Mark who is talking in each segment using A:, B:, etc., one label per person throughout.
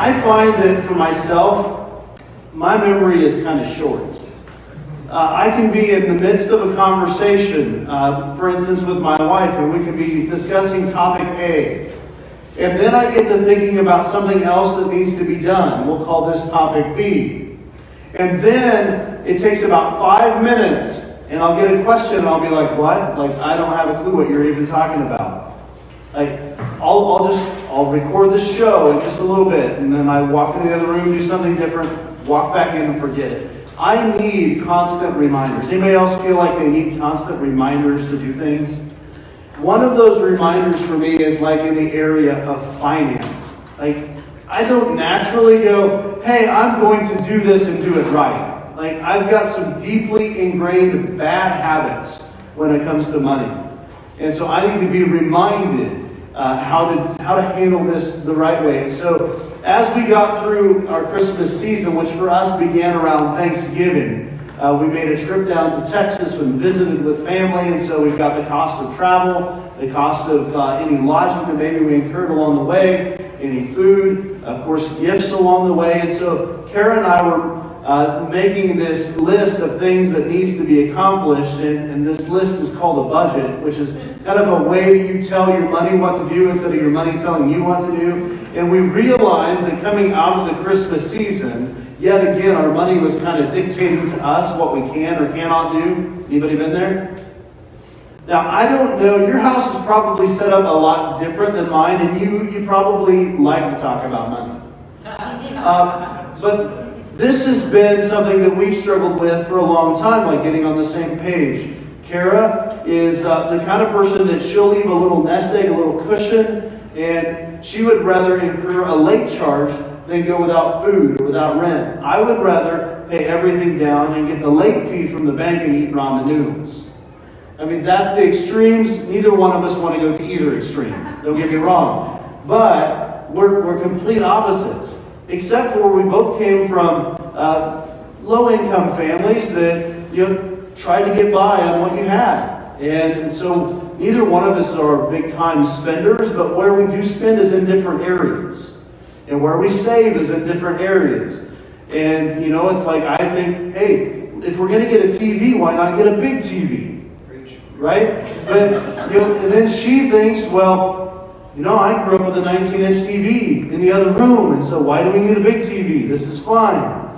A: I find that for myself, my memory is kind of short. I can be in the midst of a conversation, for instance with my wife, and we can be discussing topic A. And then I get to thinking about something else that needs to be done. We'll call this topic B. And then it takes about 5 minutes, and I'll get a question, and I'll be like, what? Like, I don't have a clue what you're even talking about. Like, I'll record the show in just a little bit, and then I walk into the other room, do something different, walk back in and forget it. I need constant reminders. Anybody else feel like they need constant reminders to do things? One of those reminders for me is like in the area of finance. Like, I don't naturally go, hey, I'm going to do this and do it right. Like, I've got some deeply ingrained bad habits when it comes to money. And so I need to be reminded how to handle this the right way. And so as we got through our Christmas season, which for us began around Thanksgiving, we made a trip down to Texas and visited with family, and so we've got the cost of travel, the cost of any lodging that maybe we incurred along the way, any food, of course gifts along the way. And so Kara and I were making this list of things that needs to be accomplished, and this list is called a budget, which is kind of a way you tell your money what to do instead of your money telling you what to do. And we realized that coming out of the Christmas season, yet again, our money was kind of dictating to us what we can or cannot do. Anybody been there? Now, I don't know, your house is probably set up a lot different than mine, and you probably like to talk about money. But this has been something that we've struggled with for a long time, like getting on the same page. Kara is the kind of person that she'll leave a little nest egg, a little cushion, and she would rather incur a late charge than go without food or without rent. I would rather pay everything down and get the late fee from the bank and eat ramen noodles. I mean, that's the extremes. Neither one of us want to go to either extreme. Don't get me wrong. But we're complete opposites. Except for we both came from low-income families that tried to get by on what you had. And so neither one of us are big-time spenders, but where we do spend is in different areas. And where we save is in different areas. And, it's like I think, hey, if we're going to get a TV, why not get a big TV? Right? But, and then she thinks, well, I grew up with a 19-inch TV in the other room, and so why do we need a big TV? This is fine.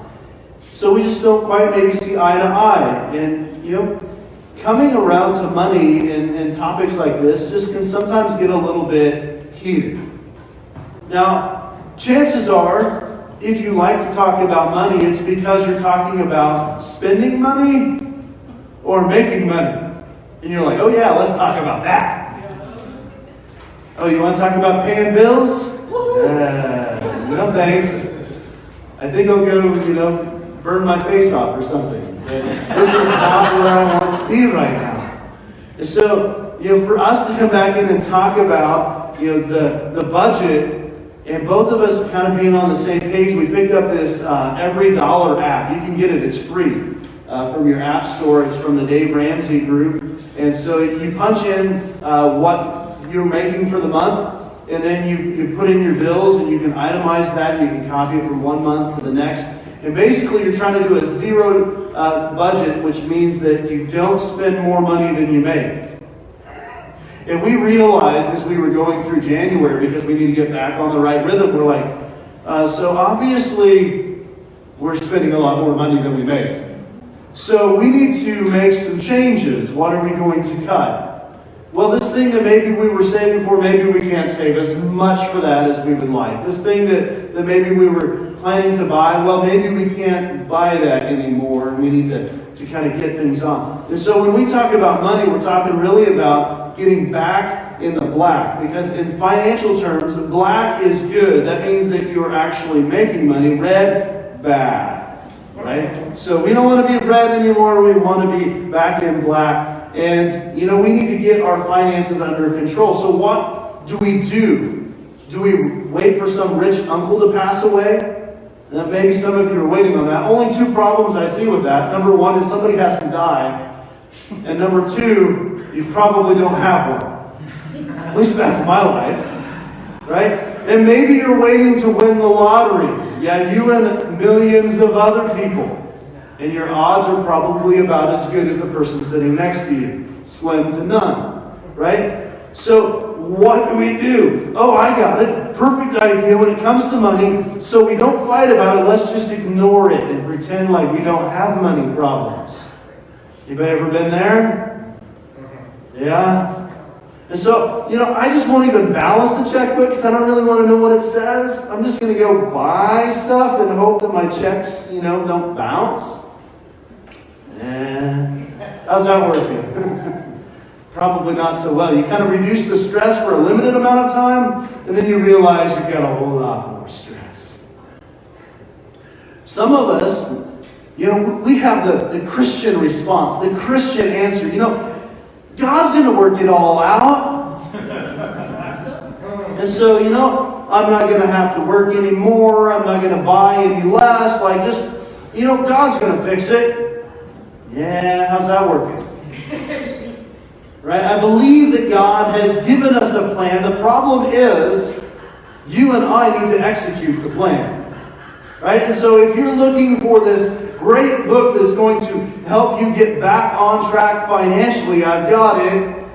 A: So we just don't quite maybe see eye to eye. And, coming around to money and topics like this just can sometimes get a little bit heated. Now, chances are, if you like to talk about money, it's because you're talking about spending money or making money. And you're like, oh yeah, let's talk about that. Oh, you want to talk about paying bills? No thanks. I think I'll go, burn my face off or something. This is not where I want to be right now. And so, for us to come back in and talk about, the budget, and both of us kind of being on the same page, we picked up this Every Dollar app. You can get it, it's free from your app store. It's from the Dave Ramsey Group. And so you punch in what you're making for the month, and then you put in your bills, and you can itemize that. You can copy it from one month to the next. And basically, you're trying to do a zero budget, which means that you don't spend more money than you make. And we realized as we were going through January, because we need to get back on the right rhythm, we're like, so obviously, we're spending a lot more money than we make. So we need to make some changes. What are we going to cut? Well, this thing that maybe we were saving for, maybe we can't save as much for that as we would like. This thing that maybe we were planning to buy, well, maybe we can't buy that anymore, and we need to kind of get things on. And so when we talk about money, we're talking really about getting back in the black. Because in financial terms, black is good. That means that you're actually making money. Red, bad. Right? So we don't want to be red anymore. We want to be back in black. And, we need to get our finances under control. So what do we do? Do we wait for some rich uncle to pass away? And maybe some of you are waiting on that. Only two problems I see with that. Number one is somebody has to die. And number two, you probably don't have one. At least that's my life. right? And maybe you're waiting to win the lottery. Yeah, you and millions of other people. And your odds are probably about as good as the person sitting next to you. Slim to none, right? So what do? Oh, I got it. Perfect idea when it comes to money. So we don't fight about it. Let's just ignore it and pretend like we don't have money problems. Anybody ever been there? Yeah? And so, I just won't even balance the checkbook because I don't really want to know what it says. I'm just going to go buy stuff and hope that my checks, don't bounce. How's that working? Probably not so well. You kind of reduce the stress for a limited amount of time, and then you realize you've got a whole lot more stress. Some of us, we have the Christian response, the Christian answer. God's going to work it all out. And so, I'm not going to have to work anymore. I'm not going to buy any less. God's going to fix it. Yeah, how's that working? Right? I believe that God has given us a plan. The problem is, you and I need to execute the plan. Right? And so if you're looking for this great book that's going to help you get back on track financially, I've got it.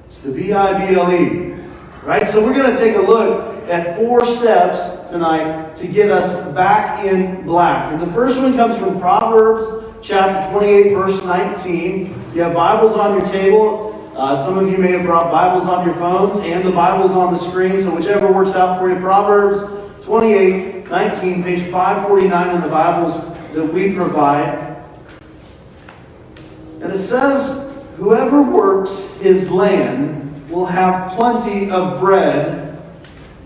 A: It's the Bible. Right? So we're going to take a look at 4 steps tonight to get us back in black. And the first one comes from Proverbs chapter 28, verse 19. You have Bibles on your table. Some of you may have brought Bibles on your phones, and the Bible's on the screen, so whichever works out for you. Proverbs 28, 19, page 549 in the Bibles that we provide. And it says, "Whoever works his land will have plenty of bread,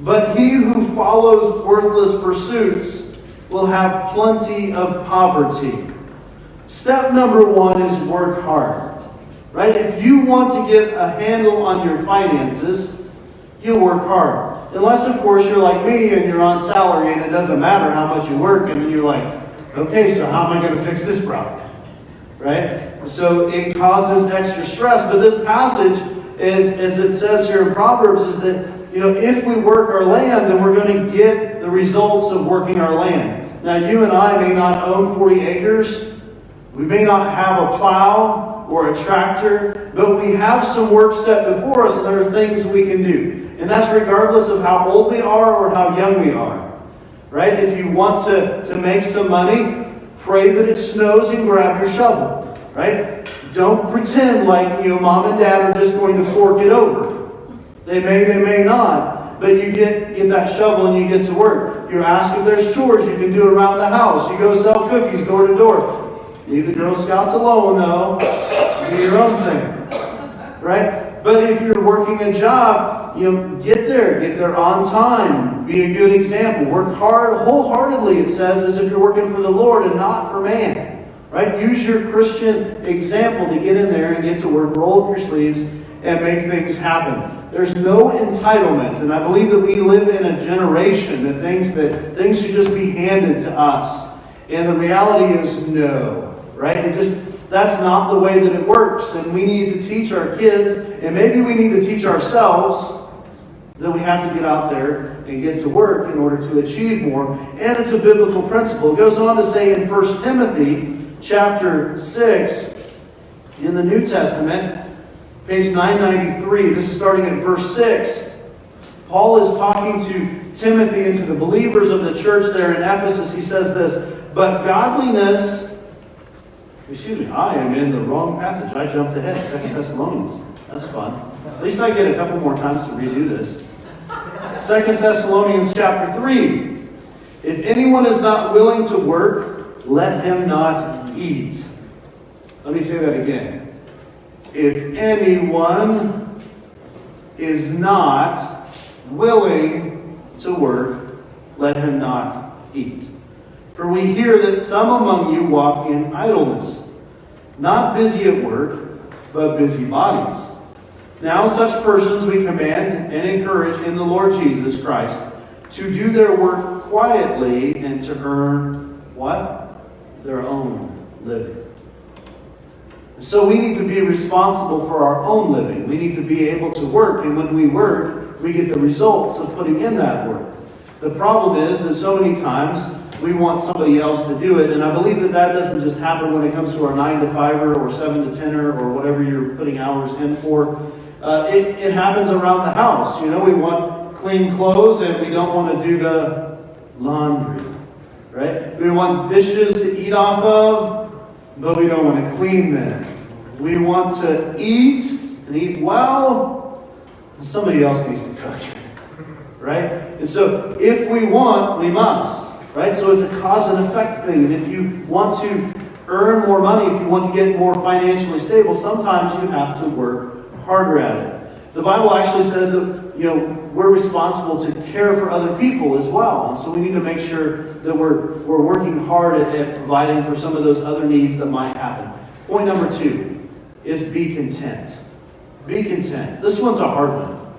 A: but he who follows worthless pursuits will have plenty of poverty." Step number 1 is work hard. Right? If you want to get a handle on your finances, you work hard. Unless, of course, you're like me and you're on salary and it doesn't matter how much you work, and then you're like, okay, so how am I going to fix this problem? Right? So it causes extra stress. But this passage is, as it says here in Proverbs, is that, if we work our land, then we're going to get the results of working our land. Now, you and I may not own 40 acres. We may not have a plow or a tractor, but we have some work set before us, and there are things we can do. And that's regardless of how old we are or how young we are. Right? If you want to make some money, pray that it snows and grab your shovel. Right? Don't pretend like mom and dad are just going to fork it over. They may not. But you get that shovel and you get to work. You ask if there's chores you can do around the house. You go sell cookies door to door. Leave the Girl Scouts alone, though. Do your own thing. Right? But if you're working a job, get there on time. Be a good example. Work hard, wholeheartedly, it says, as if you're working for the Lord and not for man. Right? Use your Christian example to get in there and get to work. Roll up your sleeves and make things happen. There's no entitlement. And I believe that we live in a generation that thinks that things should just be handed to us. And the reality is no. Right? That's not the way that it works. And we need to teach our kids, and maybe we need to teach ourselves, that we have to get out there and get to work in order to achieve more. And it's a biblical principle. It goes on to say in 1 Timothy chapter 6 in the New Testament, page 993, this is starting at verse 6. Paul is talking to Timothy and to the believers of the church there in Ephesus. He says this, "But godliness..." Excuse me, I am in the wrong passage. I jumped ahead. 2 Thessalonians. That's fun. At least I get a couple more times to redo this. 2 Thessalonians chapter 3. "If anyone is not willing to work, let him not eat." Let me say that again. If anyone is not willing to work, let him not eat. For we hear that some among you walk in idleness, not busy at work, but busy bodies. Now such persons we command and encourage in the Lord Jesus Christ to do their work quietly and to earn what? Their own living. So we need to be responsible for our own living. We need to be able to work, and when we work, we get the results of putting in that work. The problem is that so many times we want somebody else to do it, and I believe that that doesn't just happen when it comes to our 9 to 5er or 7 to 10er or whatever you're putting hours in for. It happens around the house. You know, we want clean clothes and we don't want to do the laundry, right? We want dishes to eat off of, but we don't want to clean them. We want to eat and eat well, and somebody else needs to cook, right? And so if we want, we must, right? So it's a cause and effect thing. And if you want to earn more money, if you want to get more financially stable, sometimes you have to work harder at it. The Bible actually says that, you know, we're responsible to care for other people as well. And so we need to make sure that we're working hard at providing for some of those other needs that might happen. Point number 2 is be content. Be content. This one's a hard one.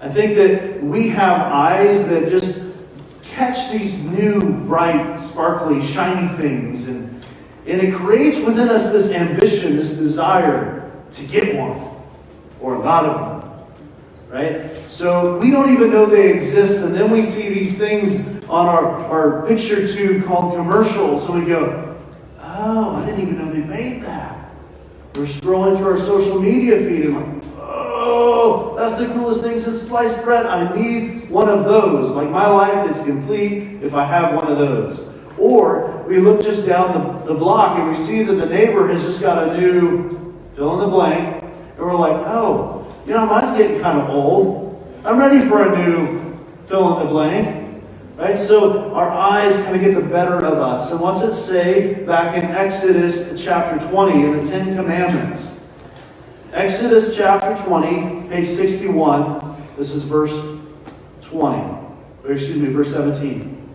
A: I think that we have eyes that just catch these new, bright, sparkly, shiny things. And it creates within us this ambition, this desire to get one or a lot of them. Right? So we don't even know they exist, and then we see these things on our picture tube called commercials, and we go, oh, I didn't even know they made that. We're scrolling through our social media feed and like, oh, that's the coolest thing since sliced bread. I need one of those. Like, my life is complete if I have one of those. Or we look just down the block and we see that the neighbor has just got a new fill in the blank, and we're like, oh, you know, mine's getting kind of old. I'm ready for a new fill in the blank. Right? So our eyes kind of get the better of us. And what's it say back in Exodus chapter 20 in the 10 Commandments? Exodus chapter 20, page 61. This is verse 17.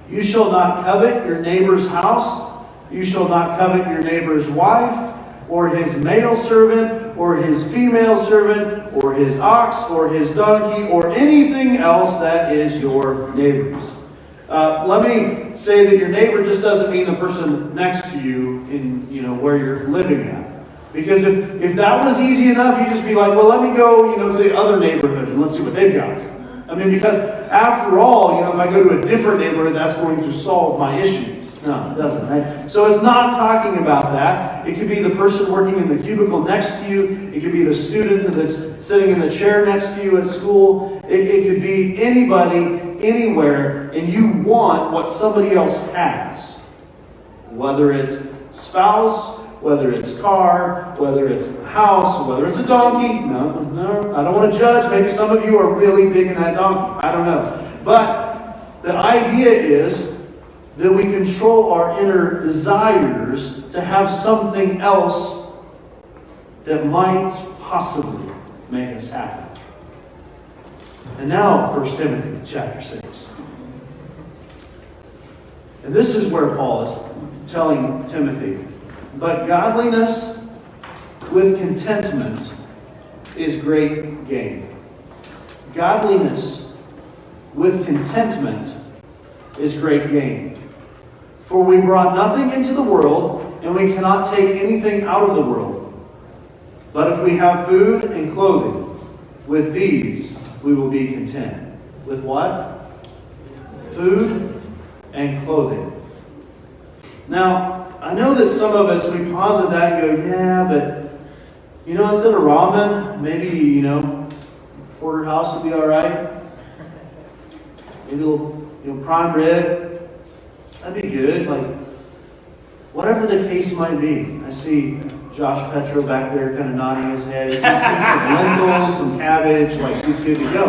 A: You shall not covet your neighbor's house. You shall not covet your neighbor's wife, or his male servant, or his female servant, or his ox, or his donkey, or anything else that is your neighbor's. Let me say that your neighbor just doesn't mean the person next to you in, you know, where you're living at. Because if that was easy enough, you'd just be like, well, let me go, you know, to the other neighborhood and let's see what they've got. I mean, because after all, you know, if I go to a different neighborhood, that's going to solve my issues. No, it doesn't, right? So it's not talking about that. It could be the person working in the cubicle next to you. It could be the student that's sitting in the chair next to you at school. It could be anybody, anywhere, and you want what somebody else has. Whether it's spouse, whether it's car, whether it's a house, whether it's a donkey. No, I don't want to judge. Maybe some of you are really big in that donkey. I don't know. But the idea is that we control our inner desires to have something else that might possibly make us happy. And now, 1 Timothy chapter 6. And this is where Paul is telling Timothy, but godliness with contentment is great gain. Godliness with contentment is great gain. For we brought nothing into the world, and we cannot take anything out of the world. But if we have food and clothing, with these we will be content. With what? Food and clothing. Now, I know that some of us, we pause at that and go, yeah, but, you know, instead of ramen, maybe, you know, porterhouse would be all right. Maybe a little, you know, prime rib. That'd be good. Like, whatever the case might be. I see Josh Petro back there kind of nodding his head. He's some lentils, some cabbage. Like, he's good to go.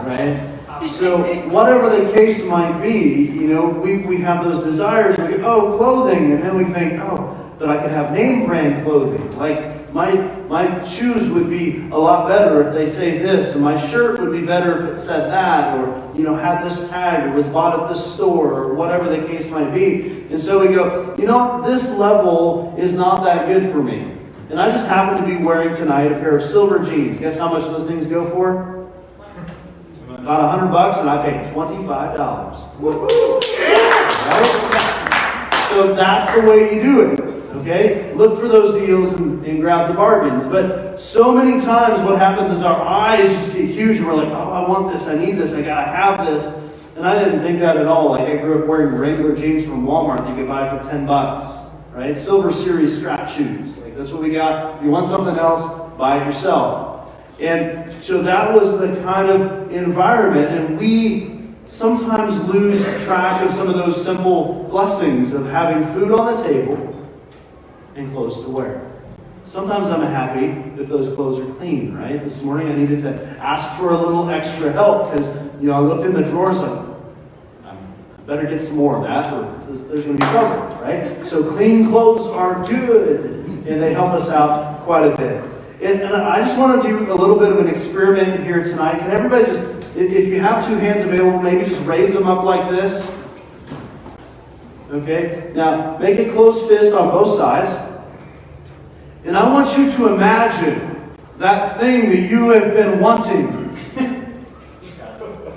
A: Right? So, whatever the case might be, you know, we have those desires. We go, oh, clothing. And then we think, oh, but I could have name brand clothing. Like, my shoes would be a lot better if they say this, and my shirt would be better if it said that, or, you know, had this tag, or was bought at this store, or whatever the case might be. And so we go, you know, this level is not that good for me. And I just happen to be wearing tonight a pair of silver jeans. Guess how much those things go for? About $100, and I paid $25. Woo-hoo! Right? So that's the way you do it. Okay? Look for those deals and grab the bargains. But so many times what happens is our eyes just get huge and we're like, oh, I want this, I need this, I gotta have this. And I didn't think that at all. Like, I grew up wearing Wrangler jeans from Walmart that you could buy for $10, right? Silver Series strap shoes. Like, that's what we got. If you want something else, buy it yourself. And so that was the kind of environment, and we sometimes lose track of some of those simple blessings of having food on the table and clothes to wear. Sometimes I'm happy if those clothes are clean, right? This morning I needed to ask for a little extra help because, I looked in the drawers like, I better get some more of that or there's going to be trouble, right? So clean clothes are good and they help us out quite a bit. And I just want to do a little bit of an experiment here tonight. Can everybody just, if you have two hands available, maybe just raise them up like this. Okay? Now, make a closed fist on both sides. And I want you to imagine that thing that you have been wanting.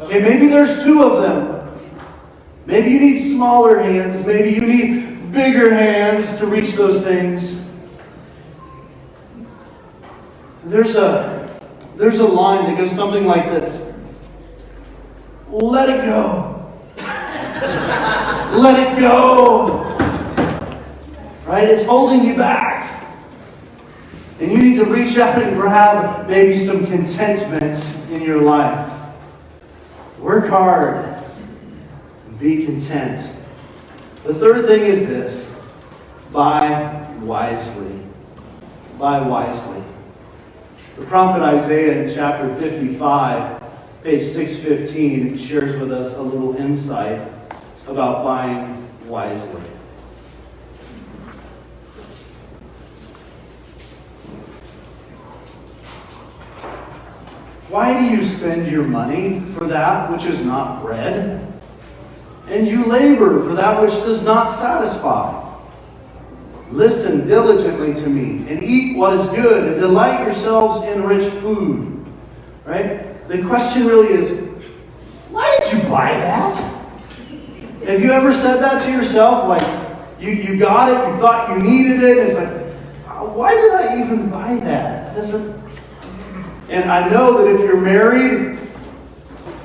A: Okay, maybe there's two of them. Maybe you need smaller hands. Maybe you need bigger hands to reach those things. There's a line that goes something like this. Let it go. Let it go. Right? It's holding you back. And you need to reach out and grab maybe some contentment in your life. Work hard and be content. The third thing is this. Buy wisely. Buy wisely. The prophet Isaiah in chapter 55, page 615, shares with us a little insight about buying wisely. Why do you spend your money for that which is not bread? And you labor for that which does not satisfy? Listen diligently to me and eat what is good and delight yourselves in rich food. Right? The question really is, why did you buy that? Have you ever said that to yourself? Like, you got it, you thought you needed it, and it's like, why did I even buy that? That doesn't... And I know that if you're married,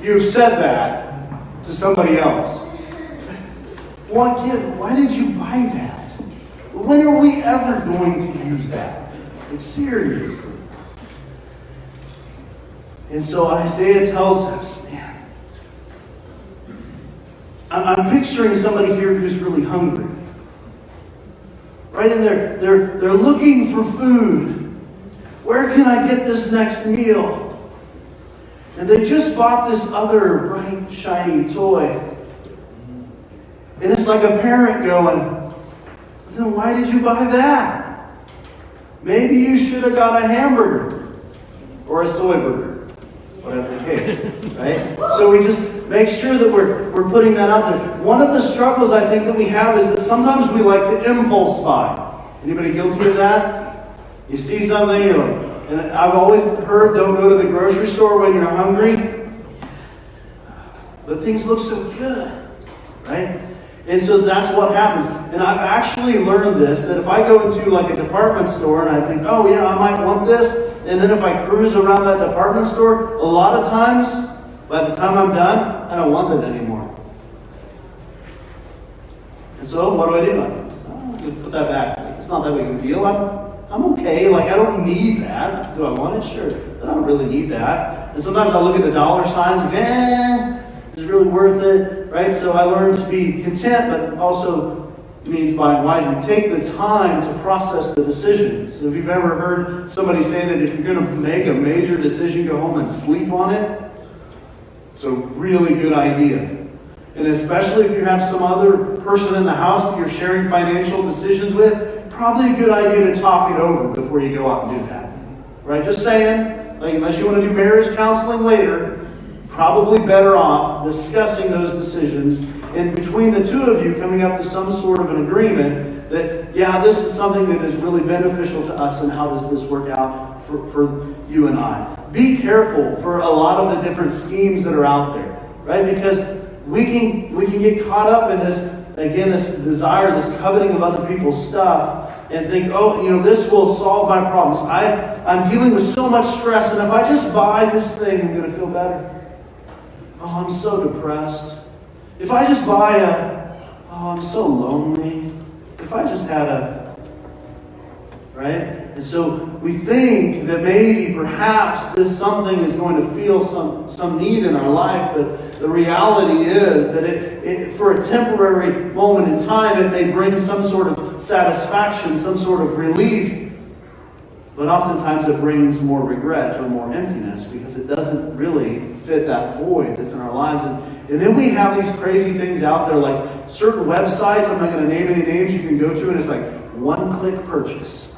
A: you've said that to somebody else. Why did you buy that? When are we ever going to use that? Like, seriously. And so Isaiah tells us, man, I'm picturing somebody here who's really hungry. Right? And they're looking for food. Where can I get this next meal? And they just bought this other bright, shiny toy. And it's like a parent going, then why did you buy that? Maybe you should have got a hamburger or a soy burger, whatever the case, right? So we just make sure that we're putting that out there. One of the struggles I think that we have is that sometimes we like to impulse buy. Anybody guilty of that? You see something, you're like, and I've always heard, don't go to the grocery store when you're hungry. But things look so good, right? And so that's what happens. And I've actually learned this, that if I go into like a department store and I think, oh yeah, I might want this, and then if I cruise around that department store, a lot of times, by the time I'm done, I don't want it anymore. And so what do? Just put that back. It's not that big of a deal. I'm okay. Like, I don't need that. Do I want it? Sure. But I don't really need that. And sometimes I look at the dollar signs and is it really worth it? Right? So I learned to be content, but also means buying wisely. Take the time to process the decisions. So if you've ever heard somebody say that if you're going to make a major decision, go home and sleep on it, it's a really good idea. And especially if you have some other person in the house that you're sharing financial decisions with, probably a good idea to talk it over before you go out and do that. Right? Just saying, like, unless you want to do marriage counseling later, probably better off discussing those decisions and between the two of you coming up to some sort of an agreement that, yeah, this is something that is really beneficial to us and how does this work out for you and I. Be careful for a lot of the different schemes that are out there, right? Because we can get caught up in this, again, this desire, this coveting of other people's stuff and think, oh, this will solve my problems. I'm dealing with so much stress, and if I just buy this thing, I'm going to feel better. Oh, I'm so depressed. If I just buy I'm so lonely. If I just had right? And so we think that maybe, perhaps, this something is going to feel some need in our life, but the reality is that it for a temporary moment in time, it may bring some sort of satisfaction, some sort of relief, but oftentimes it brings more regret or more emptiness because it doesn't really fit that void that's in our lives. And then we have these crazy things out there, like certain websites, I'm not going to name any names, you can go to, and it's like one-click purchase.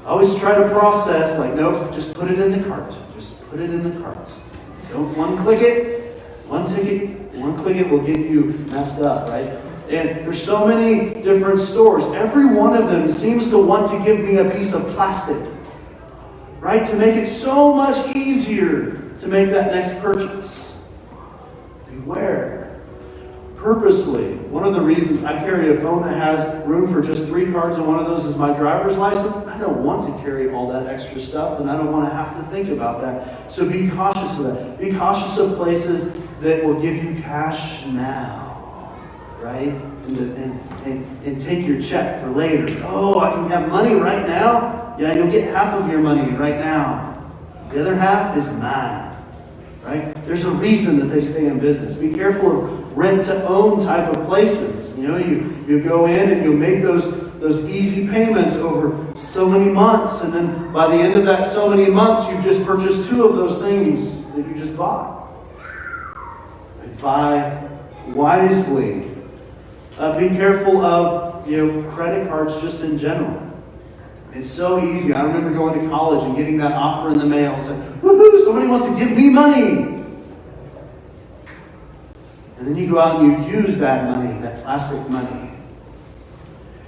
A: I always try to process, like, nope, just put it in the cart. Just put it in the cart. Don't one-click it. One-click it will get you messed up, right? And there's so many different stores. Every one of them seems to want to give me a piece of plastic, right? To make it so much easier to make that next purchase. Beware. Purposely, one of the reasons I carry a phone that has room for just 3 cards, and one of those is my driver's license, I don't want to carry all that extra stuff, and I don't want to have to think about that. So be cautious of that. Be cautious of places that will give you cash now, right? And take your check for later. Oh, I can have money right now? Yeah, you'll get half of your money right now. The other half is mine, right? There's a reason that they stay in business. Be careful of rent-to-own type of places. You go in and you make those easy payments over so many months, and then by the end of that so many months, you've just purchased 2 of those things that you just bought. Buy wisely. Be careful of credit cards just in general. It's so easy. I remember going to college and getting that offer in the mail. It's like, woohoo, somebody wants to give me money. And then you go out and you use that money, that plastic money.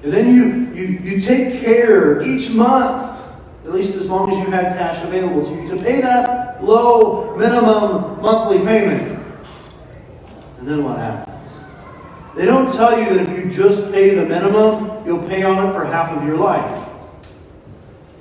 A: And then you take care each month, at least as long as you had cash available to you, to pay that low minimum monthly payment. And then what happens? They don't tell you that if you just pay the minimum, you'll pay on it for half of your life.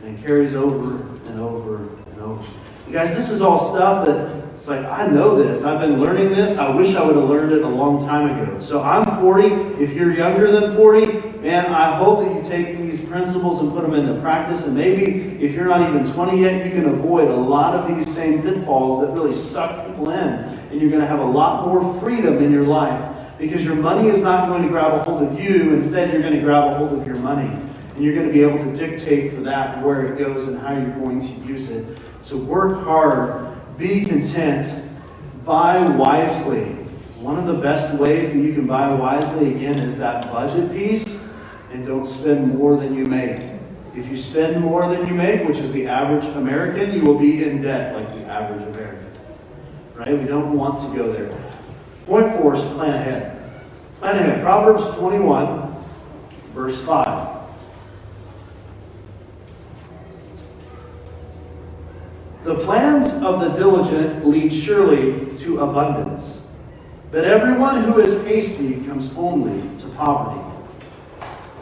A: And it carries over and over and over. You guys, this is all stuff that it's like, I know this. I've been learning this. I wish I would have learned it a long time ago. So I'm 40. If you're younger than 40, man, I hope that you take these principles and put them into practice. And maybe if you're not even 20 yet, you can avoid a lot of these same pitfalls that really suck people in. And you're going to have a lot more freedom in your life because your money is not going to grab a hold of you. Instead, you're going to grab a hold of your money. And you're going to be able to dictate for that where it goes and how you're going to use it. So work hard. Be content. Buy wisely. One of the best ways that you can buy wisely, again, is that budget piece. And don't spend more than you make. If you spend more than you make, which is the average American, you will be in debt like the average American. Right? We don't want to go there. Point 4 is plan ahead. Plan ahead. Proverbs 21, verse 5. The plans of the diligent lead surely to abundance, but everyone who is hasty comes only to poverty.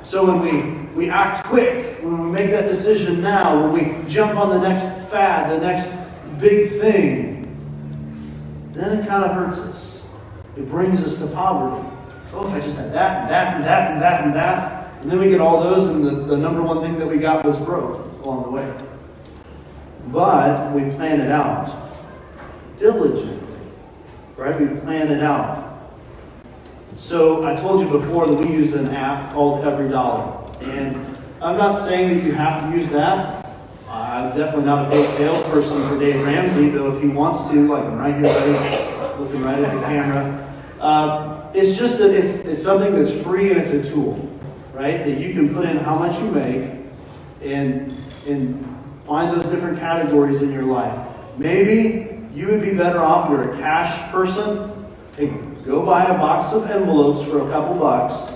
A: So when we act quick, when we make that decision now, when we jump on the next fad, the next big thing, then it kind of hurts us. It brings us to poverty. Oh, if I just had that, and that, and that, and that, and that. And then we get all those, and the number one thing that we got was broke along the way. But we plan it out diligently, right? We plan it out. So I told you before that we use an app called Every Dollar. And I'm not saying that you have to use that. I'm definitely not a paid salesperson for Dave Ramsey, though if he wants to, like I'm right here, buddy, looking right at the camera. It's just that it's something that's free and it's a tool, right? That you can put in how much you make and find those different categories in your life. Maybe you would be better off, you're a cash person, hey, go buy a box of envelopes for a couple bucks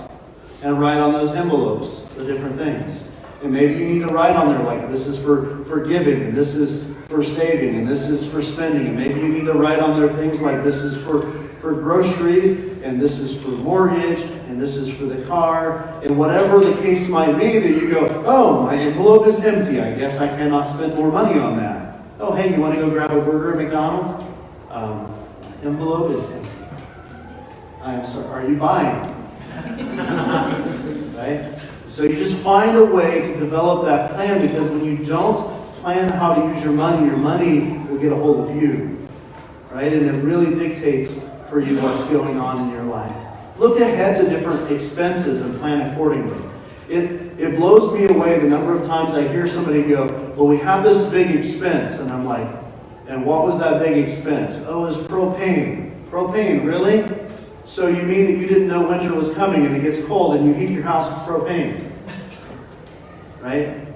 A: and write on those envelopes the different things. And maybe you need to write on there like this is for giving, and this is for saving, and this is for spending. And maybe you need to write on there things like this is for groceries, and this is for mortgage, and this is for the car, and whatever the case might be, that you go, oh, my envelope is empty. I guess I cannot spend more money on that. Oh, hey, you want to go grab a burger at McDonald's? Envelope is empty. I am sorry. Are you buying? Right? So you just find a way to develop that plan, because when you don't plan how to use your money will get a hold of you. Right? And it really dictates for you what's going on in your life. Look ahead to different expenses and plan accordingly. It blows me away the number of times I hear somebody go, well, we have this big expense. And I'm like, and what was that big expense? Oh, it was propane. Propane, really? So you mean that you didn't know winter was coming and it gets cold and you heat your house with propane? Right?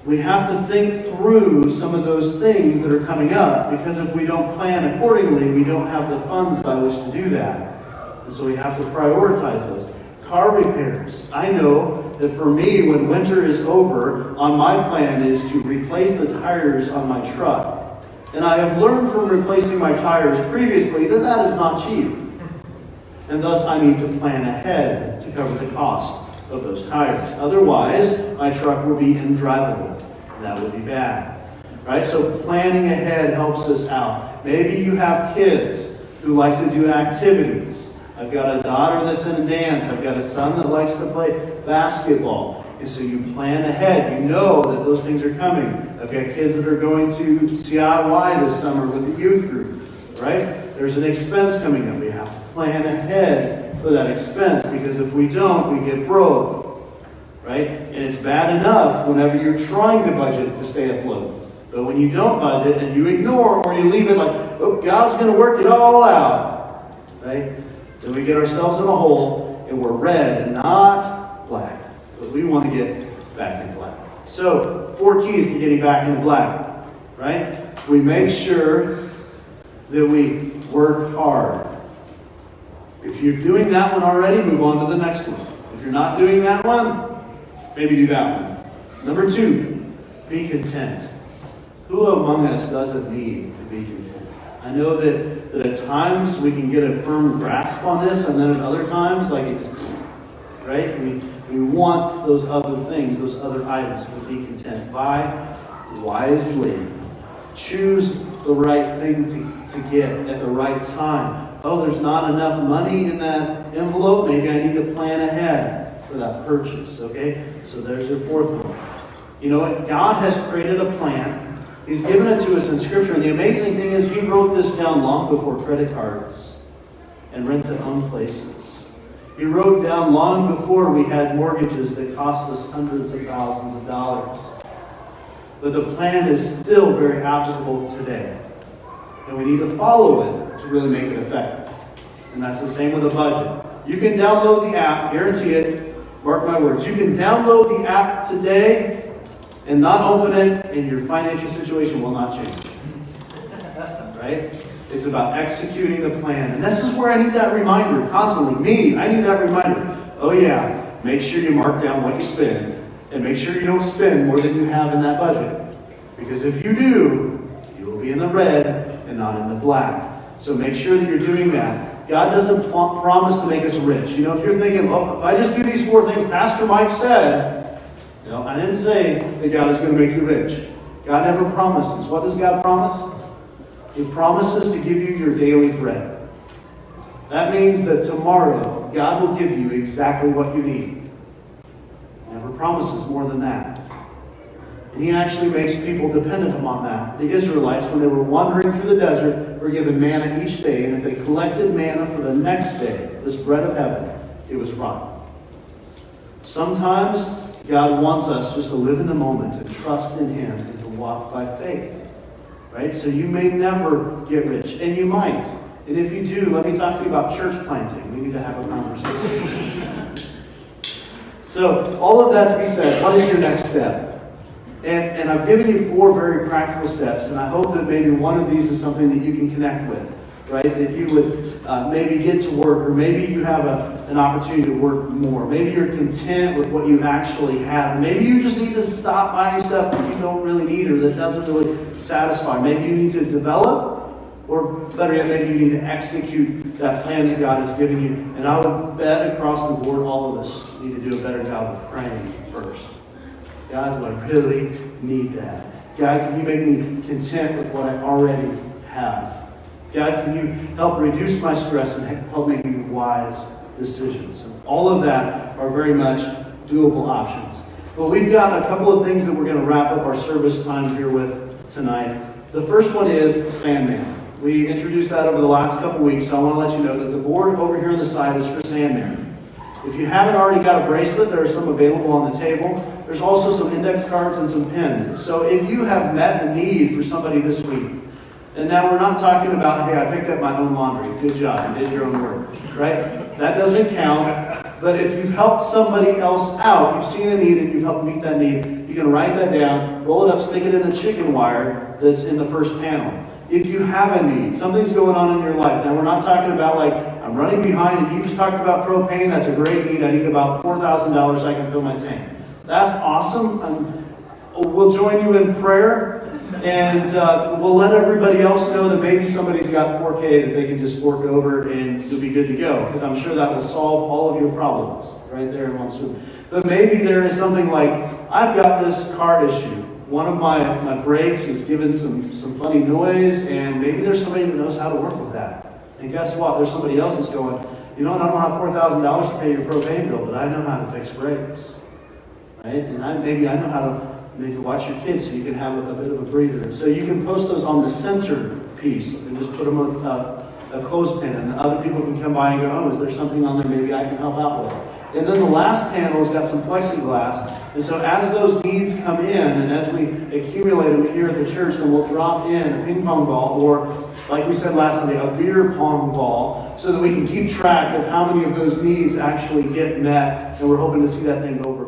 A: We have to think through some of those things that are coming up, because if we don't plan accordingly, we don't have the funds by which to do that. And so we have to prioritize those. Car repairs. I know that for me, when winter is over, on my plan is to replace the tires on my truck. And I have learned from replacing my tires previously that that is not cheap. And thus I need to plan ahead to cover the cost of those tires. Otherwise, my truck will be undrivable. And that would be bad. Right? So planning ahead helps us out. Maybe you have kids who like to do activities. I've got a daughter that's in a dance. I've got a son that likes to play basketball. And so you plan ahead. You know that those things are coming. I've got kids that are going to CIY this summer with the youth group. Right? There's an expense coming up. We have to plan ahead for that expense, because if we don't, we get broke. Right? And it's bad enough whenever you're trying to budget to stay afloat. But when you don't budget and you ignore, or you leave it like, oh, God's going to work it all out. Right? Then we get ourselves in a hole, and we're red and not black. But we want to get back in black. So, 4 keys to getting back into black. Right? We make sure that we work hard. If you're doing that one already, move on to the next one. If you're not doing that one, maybe do that one. Number 2, be content. Who among us doesn't need to be content? I know that at times we can get a firm grasp on this, and then at other times, like it's, right? We want those other things, those other items, but be content. Buy wisely. Choose the right thing to get at the right time. Oh, there's not enough money in that envelope. Maybe I need to plan ahead for that purchase. Okay? So there's your 4th one. You know what? God has created a plan. He's given it to us in Scripture. And the amazing thing is, He wrote this down long before credit cards and rent-to-own places. He wrote down long before we had mortgages that cost us hundreds of thousands of dollars. But the plan is still very applicable today. And we need to follow it to really make it effective. And that's the same with a budget. You can download the app, guarantee it, mark my words. You can download the app today and not open it, and your financial situation will not change. Right? It's about executing the plan. And this is where I need that reminder constantly. I need that reminder. Oh yeah, make sure you mark down what you spend. And make sure you don't spend more than you have in that budget. Because if you do, you will be in the red and not in the black. So make sure that you're doing that. God doesn't promise to make us rich. You know, if you're thinking, well, if I just do these 4 things Pastor Mike said, you know, I didn't say that God is going to make you rich. God never promises. What does God promise? He promises to give you your daily bread. That means that tomorrow, God will give you exactly what you need. He never promises more than that. And He actually makes people dependent upon that. The Israelites, when they were wandering through the desert, were given manna each day. And if they collected manna for the next day, this bread of heaven, it was rotten. Sometimes God wants us just to live in the moment, to trust in Him, and to walk by faith. Right? So you may never get rich, and you might. And if you do, let me talk to you about church planting. We need to have a conversation. So, all of that to be said, what is your next step? And I've given you 4 very practical steps, and I hope that maybe one of these is something that you can connect with, right? That you would maybe get to work, or maybe you have an opportunity to work more. Maybe you're content with what you actually have. Maybe you just need to stop buying stuff that you don't really need or that doesn't really satisfy. Maybe you need to develop Or better yet, maybe you need to execute that plan that God has given you. And I would bet across the board, all of us need to do a better job of praying first. God, do I really need that? God, can you make me content with what I already have? God, can you help reduce my stress and help make me wise decisions? And all of that are very much doable options. But we've got a couple of things that we're going to wrap up our service time here with tonight. The first one is Sandman. We introduced that over the last couple weeks, so I want to let you know that the board over here on the side is for Sandman. If you haven't already got a bracelet, there are some available on the table. There's also some index cards and some pens. So if you have met a need for somebody this week, and now we're not talking about, hey, I picked up my own laundry. Good job, you did your own work, right? That doesn't count. But if you've helped somebody else out, you've seen a need and you've helped meet that need, you can write that down, roll it up, stick it in the chicken wire that's in the first panel. If you have a need, something's going on in your life. Now, we're not talking about like, I'm running behind and you just talked about propane. That's a great need. I need about $4,000 so I can fill my tank. That's awesome. We'll join you in prayer and we'll let everybody else know that maybe somebody's got 4K that they can just fork over and you'll be good to go. Because I'm sure that will solve all of your problems right there in one swoop. But maybe there is something like, I've got this car issue. One of my brakes is giving some funny noise, and maybe there's somebody that knows how to work with that. And guess what? There's somebody else that's going, you know what, I don't have $4,000 to pay your propane bill, but I know how to fix brakes. Right? And maybe I know how to maybe watch your kids so you can have a bit of a breather. And so you can post those on the center piece and just put them with a clothespin, and other people can come by and go, oh, is there something on there maybe I can help out with? And then the last panel has got some plexiglass. And so as those needs come in, and as we accumulate them here at the church, then we'll drop in a ping pong ball, or like we said last Sunday, a beer pong ball, so that we can keep track of how many of those needs actually get met. And we're hoping to see that thing over